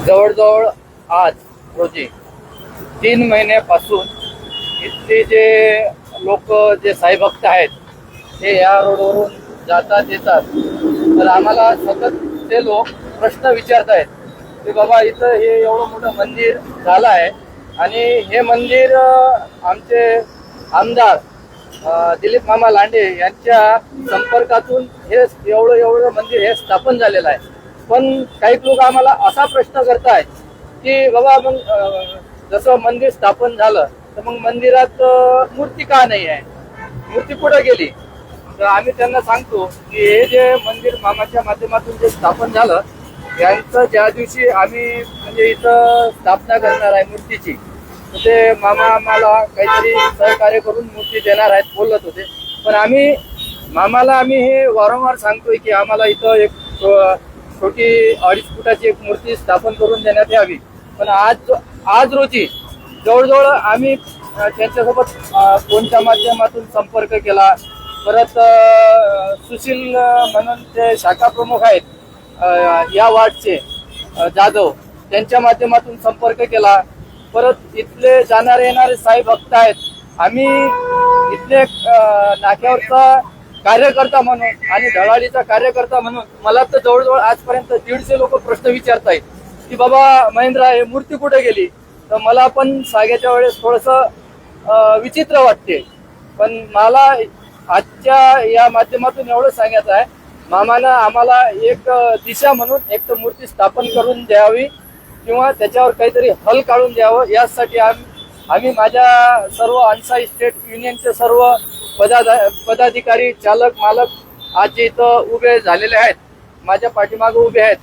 जवळजवळ आज रोजी 3 महिन्यापासून इथले जे लोक जे साई भक्त आहेत ते या रोडवरून जातात येतात, तर आम्हाला सतत ते लोक प्रश्न विचारत आहेत की बाबा इथं हे एवढं मोठं मंदिर झालं आहे आणि हे मंदिर आमचे आमदार दिलीप मामा लांडे यांच्या संपर्कातून हे एवढं मंदिर हे स्थापन झालेलं आहे. पण काही लोक आम्हाला असा प्रश्न करतायत की बाबा मग जसं मंदिर स्थापन झालं तर मग मंदिरात मूर्ती का नाही आहे, मूर्ती कुठं गेली? तर आम्ही त्यांना सांगतो की हे जे मंदिर मामाच्या माध्यमातून जे स्थापन झालं यांचं ज्या दिवशी आम्ही म्हणजे इथं स्थापना करणार आहे मूर्तीची, तर ते मामा आम्हाला काहीतरी सहकार्य करून मूर्ती देणार आहेत बोलत होते. पण मामाला हे वारंवार सांगतोय की आम्हाला इथं एक छोटी 2.5 फुटाची एक मूर्ती स्थापन करून देण्यात यावी. पण आज रोजी जवळजवळ आम्ही त्यांच्यासोबत फोनच्या माध्यमातून संपर्क केला. परत सुशील म्हणून ते शाखा प्रमुख आहेत या वार्डचे जाधव, त्यांच्या माध्यमातून संपर्क केला. परत इथले जाणारे येणारे साई भक्त आहेत, आम्ही इथले नाक्यावरचा कार्यकर्ता म्हणून आणि धडाडीचा कार्यकर्ता म्हणून मला तर जवळजवळ आजपर्यंत 150 लोक प्रश्न विचारत आहेत की बाबा महेंद्र हे मूर्ती कुठे गेली. तर मला पण सांगायच्या वेळेस थोडंसं विचित्र वाटते. पण मला आजच्या या माध्यमातून एवढं सांगायचं आहे, मामानं आम्हाला एक दिशा म्हणून एक तर मूर्ती स्थापन करून द्यावी किंवा त्याच्यावर काहीतरी हल काढून द्यावं. यासाठी आम्ही माझ्या सर्व अन्साई स्टेट युनियनचे सर्व पदाधिकारी चालक मालक आज इथं उभे झालेले आहेत, माझ्या पाठीमागे उभे आहेत.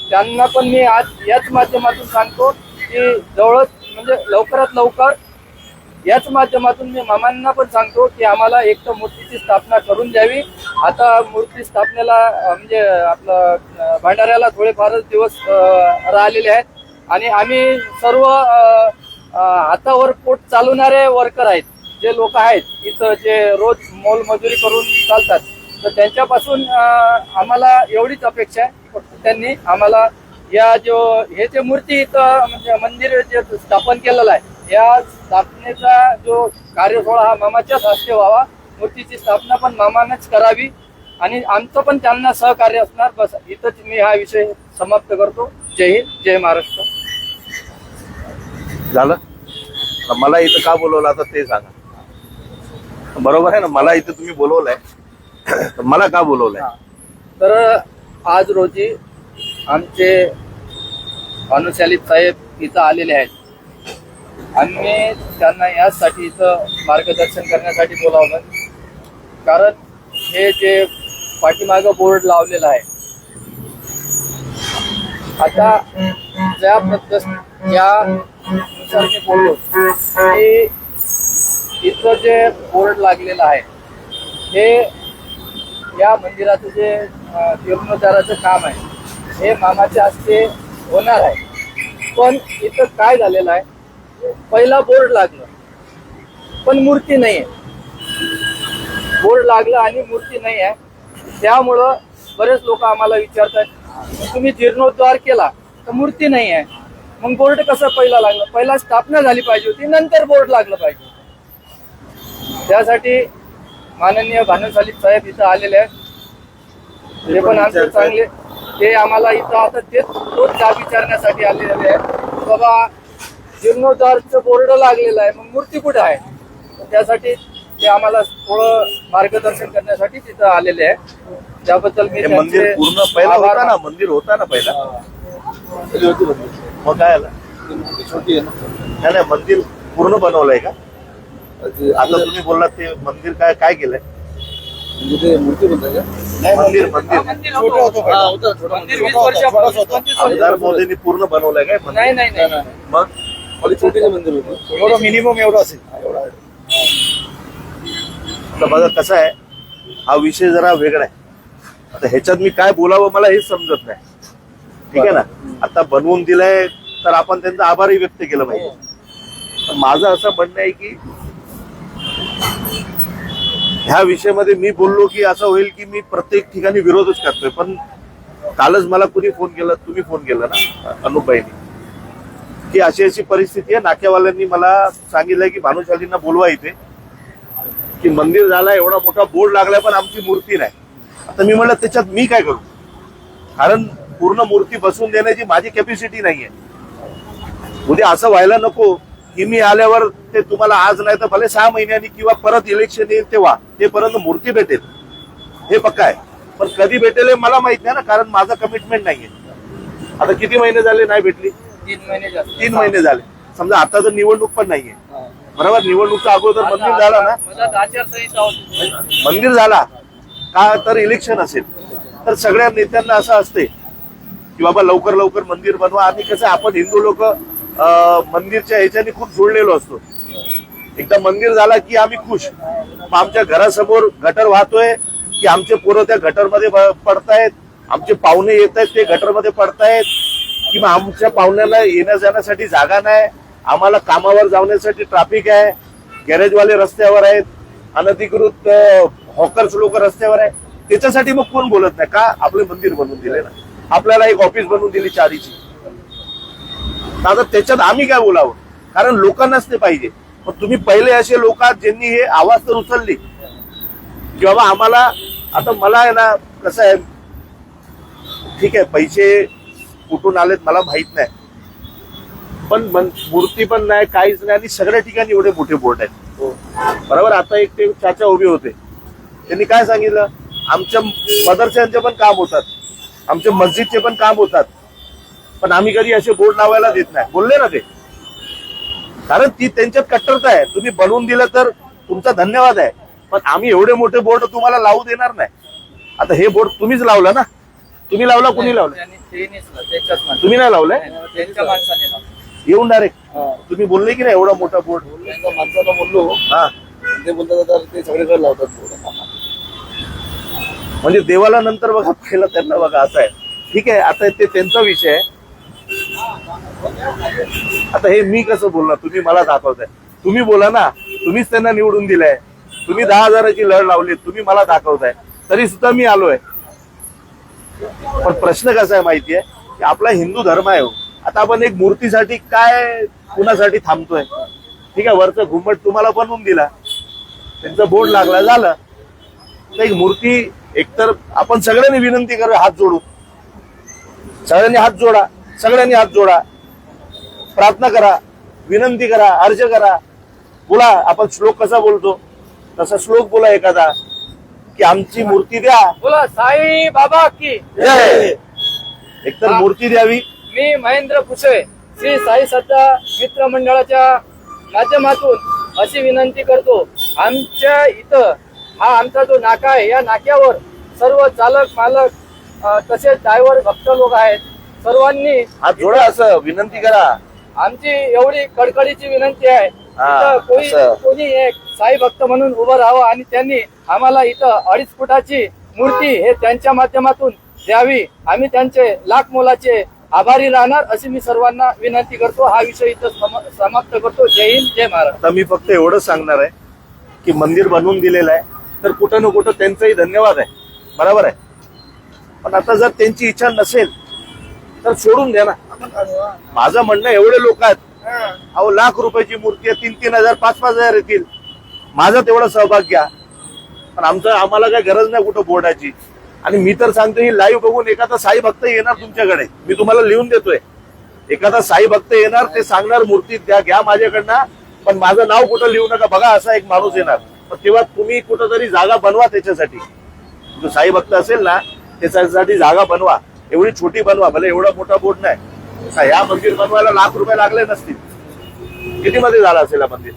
त्यांना पण मी आज याच माध्यमातून सांगतो की जवळच म्हणजे लवकरात लवकर याच माध्यमातून मी मामांना पण सांगतो की आम्हाला एक तर मूर्तीची स्थापना करून द्यावी. आता मूर्ती स्थापनेला म्हणजे आपलं भंडाऱ्याला थोडेफारच दिवस राहिलेले आहेत आणि आम्ही सर्व हातावर पोट चालवणारे वर्कर आहेत, जे लोक आहेत इथं जे रोज मोलमजुरी करून चालतात, तर त्यांच्यापासून आम्हाला एवढीच अपेक्षा आहे. फक्त त्यांनी आम्हाला हे जे मूर्ती इथं म्हणजे मंदिर जे स्थापन केलेलं आहे या स्थापनेचा जो कार्यसोहळा हा मामाच्याच हस्ते व्हावा, मूर्तीची स्थापना पण मामानेच करावी आणि आमचं पण त्यांना सहकार्य असणार. बस इथंच मी हा विषय समाप्त करतो. जय हिंद, जय महाराष्ट्र. झालं. मला इथं का बोलवलं आता ते सांगा. बरोबर आहे ना, मला इथं तुम्ही बोलवलंय, मला का बोलवलंय? तर आज रोजी आमचे अनुशालित साहेब इथं आलेले आहेत. आम्ही त्यांना यासाठी इथं मार्गदर्शन करण्यासाठी बोलावलं, कारण हे जे पाठीमागं बोर्ड लावलेला आहे, आता यानुसार मी बोललो की इथं जे बोर्ड लागलेलं आहे हे या मंदिराचं जे जीर्णोद्धाराचं काम आहे हे मामाच्या हस्ते होणार आहे. पण इथं काय झालेलं आहे, पहिला बोर्ड लागलं पण मूर्ती नाही आहे. बोर्ड लागलं आणि मूर्ती नाही आहे, त्यामुळं बरेच लोक आम्हाला विचारतात तुम्ही जीर्णोद्धार केला तर मूर्ती नाही आहे, मग बोर्ड कसं पहिला लागलं? पहिला स्थापना झाली पाहिजे होती, नंतर बोर्ड लागलं पाहिजे. त्यासाठी माननीय भानुशाली साहेब इथं आलेले आहेत. ते पण आमचे चांगले, ते आम्हाला इथं आता तोच जाब विचारण्यासाठी आलेले आहेत. बाबा जीर्णोद्धारचं बोर्ड लागलेलं आहे, मग मूर्ती कुठे आहे? त्यासाठी ते आम्हाला थोडं मार्गदर्शन करण्यासाठी तिथं आलेले आहे. त्याबद्दल मी मंदिर पूर्ण पहिला होता ना, मंदिर होता ना पहिला, मग काय आला? छोटी आहे ना. नाही, मंदिर पूर्ण बनवलंय का? आता तुम्ही बोललात ते मंदिर काय केलंय? म्हणजे मूर्ती बनताय का? नाही, मंदिर छोटा होतो का? होता छोटा मंदिर 20 वर्षापूर्वी आमदार मोदींनी पूर्ण बनवलंय काय? नाही. मग छोटे मंदिर होतं, एवढं मिनिमम एवढं असेल. एवढा बघा कसं आहे, हा विषय जरा वेगळा आहे. आता ह्याच्यात मी काय बोलावं मला हेच समजत नाही. ठीक आहे ना, आता बनवून दिलंय तर आपण त्यांचा आभारही व्यक्त केलं पाहिजे. माझं असं म्हणणं आहे की ह्या विषयामध्ये मी बोललो की असं होईल की मी प्रत्येक ठिकाणी विरोधच करतोय, पण कालच मला कुणी फोन केला, तुम्ही फोन केला ना अनुपबाईंनी, की अशी अशी परिस्थिती आहे. नाक्यावाल्यांनी मला सांगितलंय की भानुशालींना बोलवा इथे, की मंदिर झाला, एवढा मोठा बोर्ड लागलाय पण आमची मूर्ती नाही. आता मी म्हणलं त्याच्यात मी काय करू, कारण पूर्ण मूर्ती बसवून देण्याची माझी कॅपॅसिटी नाहीये. उद्या असं व्हायला नको की मी आल्यावर ते तुम्हाला आज नाही तर भले 6 महिन्यांनी किंवा परत इलेक्शन येईल तेव्हा ते पर्यंत मूर्ती भेटेल, हे पक्का आहे. पण कधी भेटेल हे मला माहित नाही ना, कारण माझं कमिटमेंट नाहीये. आता किती महिने झाले नाही भेटली? 3 महिने झाले. समजा आता तर निवडणूक पण नाहीये, बरोबर. निवडणुकीच्या अगोदर मंदिर झाला ना, मंदिर झाला का तर इलेक्शन असेल, तर सगळ्या नेत्यांना असं असते की बाबा लवकर लवकर मंदिर बनवा. आणि कसं आपण हिंदू लोक मंदिरच्या ह्याच्याने खूप जोडलेलो असतो. एकदा मंदिर झाला की आम्ही खुश. मग आमच्या घरासमोर गटर वाहतोय की आमचे पोरं त्या गटरमध्ये पडतायत, आमचे पाहुणे येत आहेत ते गटरमध्ये पडतायत, किंवा आमच्या पाहुण्याला येण्या जाण्यासाठी जागा नाही, आम्हाला कामावर जाण्यासाठी ट्रॅफिक आहे, गॅरेजवाले रस्त्यावर आहेत, अनधिकृत हॉकर्स लोक रस्त्यावर आहेत. त्याच्यासाठी मग कोण बोलत नाही का? आपले मंदिर बनवून दिले ना, आपल्याला एक ऑफिस बनवून दिली चारीची. आता त्याच्यात आम्ही काय बोलावं, कारण लोकांनाच ते पाहिजे. पण तुम्ही पहिले असे लोक आहात ज्यांनी हे आवाज तर उचलली की बाबा आम्हाला. आता मला आहे ना कसं आहे, ठीक आहे पैसे कुठून आलेत मला माहित नाही, पण मूर्ती पण नाही, काहीच नाही, आणि सगळ्या ठिकाणी एवढे मोठे बोर्ड आहेत, बरोबर. आता एक ते चाचा उभे होते, त्यांनी काय सांगितलं, आमच्या मदरशांचे पण काम होतात, आमच्या मस्जिदचे पण काम होतात, पण आम्ही कधी असे बोर्ड लावायला देत नाही, बोलले ना ते. कारण ती त्यांच्यात कट्टरता आहे. तुम्ही बनवून दिलं तर तुमचा धन्यवाद आहे, पण आम्ही एवढे मोठे बोर्ड तुम्हाला लावू देणार नाही. आता हे बोर्ड तुम्हीच लावलं ना, तुम्ही लावला, कुणी लावलं? तुम्ही नाही लावलंय, येऊन डायरेक्ट तुम्ही बोलले की नाही एवढा मोठा बोर्ड? माणसाला बोललो, हा, ते बोलतात तर ते सगळीकडे लावतात बोर्ड. म्हणजे देवाला नंतर बघा, पहिला त्यांना बघा, असं आहे. ठीक आहे, आता ते त्यांचा विषय आहे. आता हे मी कसं बोलणार, तुम्ही मला दाखवताय. तुम्ही बोला ना, तुम्हीच त्यांना निवडून दिलंय, तुम्ही 10,000ची लढ लावली, तुम्ही मला दाखवताय, तरी सुद्धा मी आलोय. पण प्रश्न कसा आहे माहितीये की आपला हिंदू धर्म आहे. आता आपण एक मूर्तीसाठी काय कुणासाठी थांबतोय? ठीक आहे, वरचा घुमट तुम्हाला बनवून दिला, त्यांचा बोर्ड लागला, झालं. तर एक मूर्ती, एकतर आपण सगळ्यांनी विनंती करूया, हात जोडू, सगळ्यांनी हात जोडा, सगळ्यांनी हात जोडा, प्रार्थना करा, विनंती करा, अर्ज करा, बोला. आपण श्लोक कसा बोलतो तसा श्लोक बोला एखादा, की आमची मूर्ती द्या, बोला साई बाबा की जय. एकतर मूर्ती द्यावी. मी महेंद्र पुसे श्री साई सत्ता मित्र मंडळाच्या माध्यमातून अशी विनंती करतो, आमच्या इथं हा आमचा जो नाका आहे, या नाक्यावर सर्व चालक मालक तसेच ड्रायव्हर भक्त लोक आहेत, सर्वांनी हात जोडा, असं विनंती करा. आमची एवढी कडकडीची विनंती आहे, हा, इथं कोणी एक साई भक्त म्हणून उभं राहावं आणि त्यांनी आम्हाला इथं 2.5 फुटाची मूर्ती हे त्यांच्या माध्यमातून द्यावी. आम्ही त्यांचे लाख मोलाचे आभारी राहणार, अशी मी सर्वांना विनंती करतो. हा विषय इथं समाप्त करतो. जय हिंद, जय महाराष्ट्र. आता मी फक्त एवढंच सांगणार आहे की मंदिर बनवून दिलेलं आहे, तर कुठं ना कुठं त्यांचाही धन्यवाद आहे, बरोबर आहे. पण आता जर त्यांची इच्छा नसेल तर सोडून द्या ना. माझं म्हणणं, एवढे लोक आहेत, अहो लाख रुपयाची मूर्ती आहे, 3,000 5,000 येतील, माझा तेवढा सहभाग घ्या. पण आम्हाला काय गरज नाही कुठं बोर्डाची. आणि मी तर सांगतो, ही लाईव्ह बघून एखादा साई भक्त येणार तुमच्याकडे, मी तुम्हाला लिहून देतोय, एखादा साई भक्त येणार, ते सांगणार मूर्ती द्या, घ्या माझ्याकडनं, पण माझं नाव कुठं लिहू नका, बघा असा एक माणूस येणार. पण तेव्हा तुम्ही कुठंतरी जागा बनवा त्याच्यासाठी. जो साई भक्त असेल ना, त्याच्यासाठी जागा बनवा, एवढी छोटी बनवा, भले एवढा मोठा बोर्ड नाही. या मंदिर बनवायला लाख रुपये लागले नसतील. किती मध्ये झालं असेल हा मंदिर?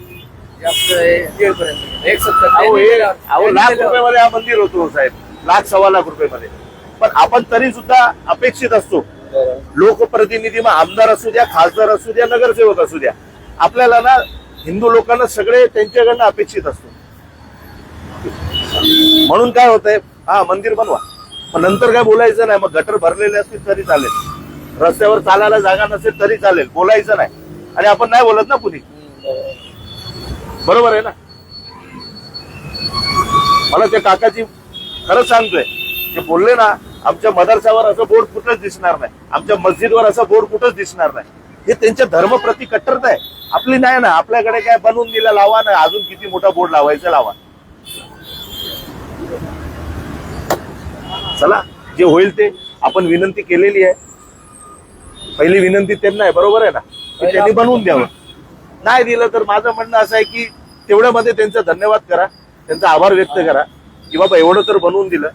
अहो लाख रुपयामध्ये हा मंदिर होतो साहेब, 1,00,000-1,25,00,000 रुपयामध्ये. पण आपण तरी सुद्धा अपेक्षित असतो, लोकप्रतिनिधी, मग आमदार असू द्या, खासदार असू द्या, नगरसेवक असू द्या, आपल्याला ना हिंदू लोकांना सगळे त्यांच्याकडनं अपेक्षित असतो. म्हणून काय होतंय, हा मंदिर बनवा, मग नंतर काय बोलायचं नाही. मग गटर भरलेले असतील तरी चालेल, रस्त्यावर चालायला जागा नसेल तरी चालेल, बोलायचं नाही. आणि आपण नाही बोलत ना कुणी, बरोबर आहे ना. मला त्या काकाची खरंच सांगतोय, ते बोलले ना, आमच्या मदरसावर असं बोर्ड कुठंच दिसणार नाही, आमच्या मस्जिदवर असं बोर्ड कुठंच दिसणार नाही. हे त्यांच्या धर्मप्रती कट्टरता आहे, आपली नाही ना. आपल्याकडे काय बनवून दिला लावा ना, अजून किती मोठा बोर्ड लावायचा लावा. चला जे होईल ते आपण विनंती केलेली आहे. पहिली विनंती त्यांना आहे, बरोबर आहे ना, की त्यांनी बनवून द्यावं. नाही दिलं तर माझं म्हणणं असं आहे की तेवढ्यामध्ये त्यांचा धन्यवाद करा, त्यांचा आभार व्यक्त करा की बाबा एवढं तर बनवून दिलं,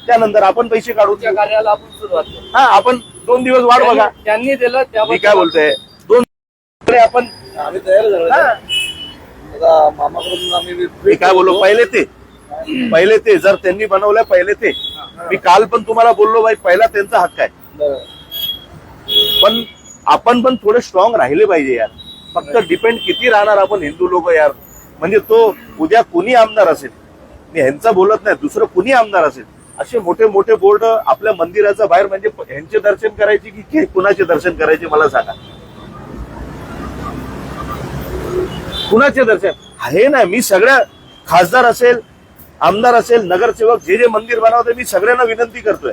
त्यानंतर आपण पैसे काढून त्या कार्याला आपण सुरुवात करू. हा आपण 2 दिवस वाट बघा. त्यांनी दिलं मी त्याबद्दल काय बोलतोय, 2 आपण आम्ही तयार झालो हा. आता मामाकडून आम्ही मी काय बोललो, पहिले ते जर त्यांनी बनवलं पहिले ते. मी काल पण तुम्हाला बोललो बाई, पहिला त्यांचा हक्क आहे, बरं. पण आपण पण थोडे स्ट्रॉंग राहिले पाहिजे यार. फक्त डिपेंड किती राहणार आपण हिंदू लोक यार. म्हणजे तो उद्या कुणी आमदार असेल, मी ह्यांचा बोलत नाही, दुसरं कुणी आमदार असेल, असे मोठे मोठे बोर्ड आपल्या मंदिराच्या बाहेर, म्हणजे ह्यांचे दर्शन करायचे की कुणाचे दर्शन करायचे मला सांगा. कुणाचे दर्शन हे नाही. मी सगळ्या खासदार असेल, आमदार असेल, नगरसेवक जे जे मंदिर बनवते, मी सगळ्यांना विनंती करतोय,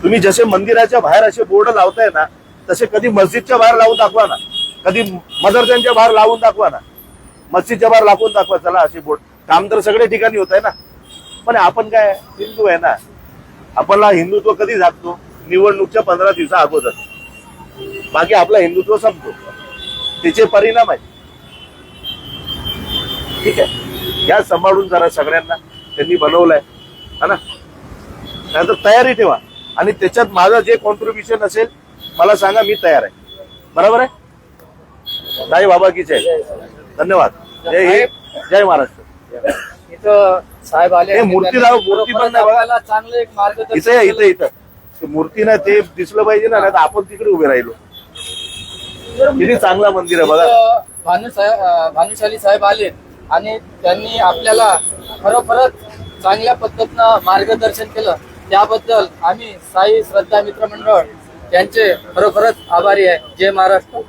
तुम्ही जसे मंदिराच्या बाहेर असे बोर्ड लावताय ना, तसे कधी मस्जिदच्या बाहेर लावून दाखवा ना, कधी मदरशांच्या बाहेर लावून दाखवा ना, मस्जिदच्या बाहेर लावून दाखवा. चला असे बोर्ड, काम तर सगळ्या ठिकाणी होत आहे ना. पण आपण काय हिंदू आहे ना, आपला हिंदुत्व कधी जागतो, निवडणूकच्या 15 दिवसा अगोदर. बाकी आपला हिंदुत्व संपतो, त्याचे परिणाम आहेत. ठीक आहे, या सांभाळून जरा सगळ्यांना. त्यांनी बनवलंय है ना, त्यानंतर तयारी ठेवा आणि त्याच्यात माझं जे कॉन्ट्रीब्युशन असेल मला सांगा, मी तयार आहे. बरोबर आहे. साई बाबा की जय. धन्यवाद. जय हिंद, जय महाराष्ट्र. इथं साहेब आले, हे मूर्ती लाव, मूर्ती पण नाही बघा. आपल्याला चांगलं एक मार्गदर्शन इथे इथे इथं ते मूर्ती नाही, ते दिसलं पाहिजे ना, नाही तर आपण तिकडे उभे राहिलो. किती चांगला मंदिर आहे बघा. इथं भानुशाली साहेब आले आणि त्यांनी आपल्याला खरोखरच चांगल्या पद्धतीनं मार्गदर्शन केलं. त्याबद्दल आम्ही साई श्रद्धा मित्र मंडळ त्यांचे खरोखरच आभारी आहे. जय महाराष्ट्र.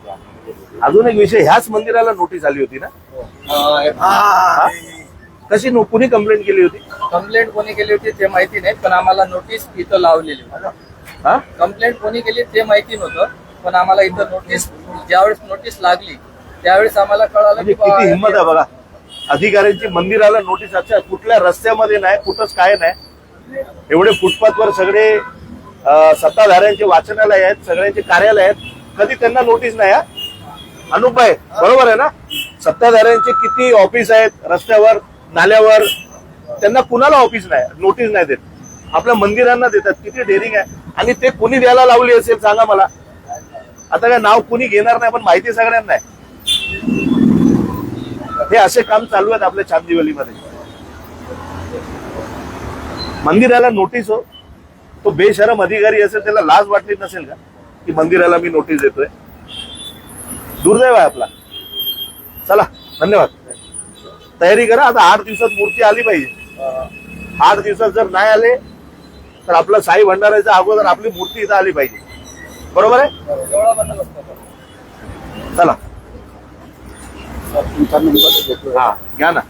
अजून एक विषय, ह्याच मंदिराला नोटीस आली होती ना, हा? कशी कुणी कंप्लेंट केली होती? कंप्लेंट कोणी केली होती ते माहिती नाही, पण आम्हाला नोटीस इथं लावलेली होती. हा? कंप्लेंट कोणी केली ते माहिती नव्हतं, पण आम्हाला इथं नोटीस, ज्यावेळेस नोटीस लागली त्यावेळेस आम्हाला कळालं म्हणजे की किती हिंमत आहे बघा अधिकाऱ्यांची. मंदिराला नोटीस, अच्छा कुठल्या रस्त्यामध्ये नाही, कुठंच काय नाही, एवढे फुटपाथवर सगळे सत्ताधाऱ्यांचे वाचनालय आहेत, सगळ्यांचे कार्यालय आहेत, कधी त्यांना नोटीस नाही. हा अनुपभाई बरोबर आहे ना, सत्ताधाऱ्यांचे किती ऑफिस आहेत रस्त्यावर, नाल्यावर, त्यांना कुणाला ऑफिस नाही, नोटीस नाही देत. आपल्या मंदिरांना देतात. किती डेअरिंग आहे. आणि ते कुणी द्यायला लावली असेल सांगा मला. आता काय नाव कुणी घेणार नाही, पण माहिती सगळ्यांना आहे. हे असे काम चालू आहेत आपल्या चांदिवलीमध्ये. मंदिराला नोटीस हो, तो बेशरम अधिकारी असेल, त्याला लाज वाटली नसेल का की मंदिराला मी नोटीस देतोय. दुर्दैव आहे आपला. चला धन्यवाद. तयारी करा. आता 8 दिवसात मूर्ती आली पाहिजे. 8 दिवसात जर नाही आले तर आपलं साई भंडाराच्या अगोदर आपली मूर्ती इथं आली पाहिजे. बरोबर आहे. एवढा बंदोबस्त होता. चला तुमचा नंबर घेतो. हा घ्या ना.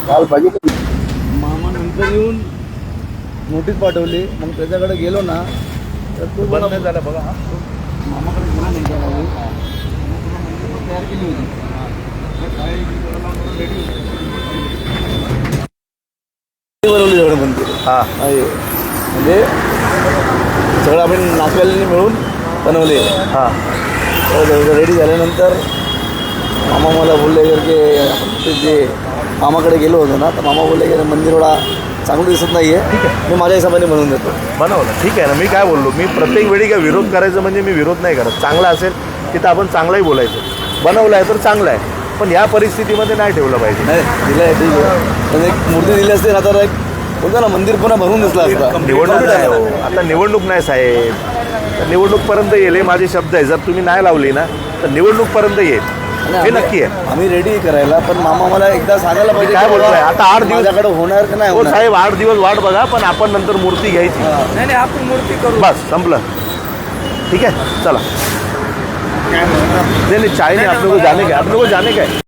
काल बघितलं मामा नंतर येऊन नोटीस पाठवली, मग त्याच्याकडे गेलो ना तर तो बंद नाही झालं बघा. हा मामाकडे गेला नाही त्या बाजू. तयार केली होती. बनवली सगळं मंदिर. हा आहे म्हणजे सगळं आपण नाचवाल्यांनी मिळून बनवले. हा रेडी झाल्यानंतर मामा मला बोलले की आपण ते जे मामाकडे गेलो होतो ना, तर मामा बोलले की मंदिर एवढा चांगलं दिसत नाहीये, मी माझ्या हिशोबाने बनवून देतो. बनवलं. ठीक आहे ना. मी काय बोललो, मी प्रत्येक वेळी काय विरोध करायचं म्हणजे मी विरोध नाही करत. चांगला असेल तिथं आपण चांगलाही बोलायचं. बनवलं आहे तर चांगलं आहे, पण या परिस्थितीमध्ये नाही ठेवलं पाहिजे. नाही दिलं आहे, ठीक आहे. पण एक मूर्ती दिली असते ना तर एक बोलतो ना मंदिर पुन्हा भरून दिसलं असतं. निवडणूक नाही हो, आता निवडणूक नाही साहेब. तर निवडणूक येईल हे माझे शब्द आहे. जर तुम्ही नाही लावली ना तर निवडणूक पर्यंत येईल, हे नक्की आहे. आम्ही रेडी करायला, पण मामा मला एकदा सांगायला पाहिजे काय बोलतोय आता 8 दिवस माझ्याकडे होणार का नाही हो होणार. साहेब, 8 दिवस वाट बघा, पण आपण नंतर मूर्ती घ्यायची. नाही आपण मूर्ती करू. बस संपलं. ठीक है चला. नहीं चाय नहीं, आप लोग को जाने का है.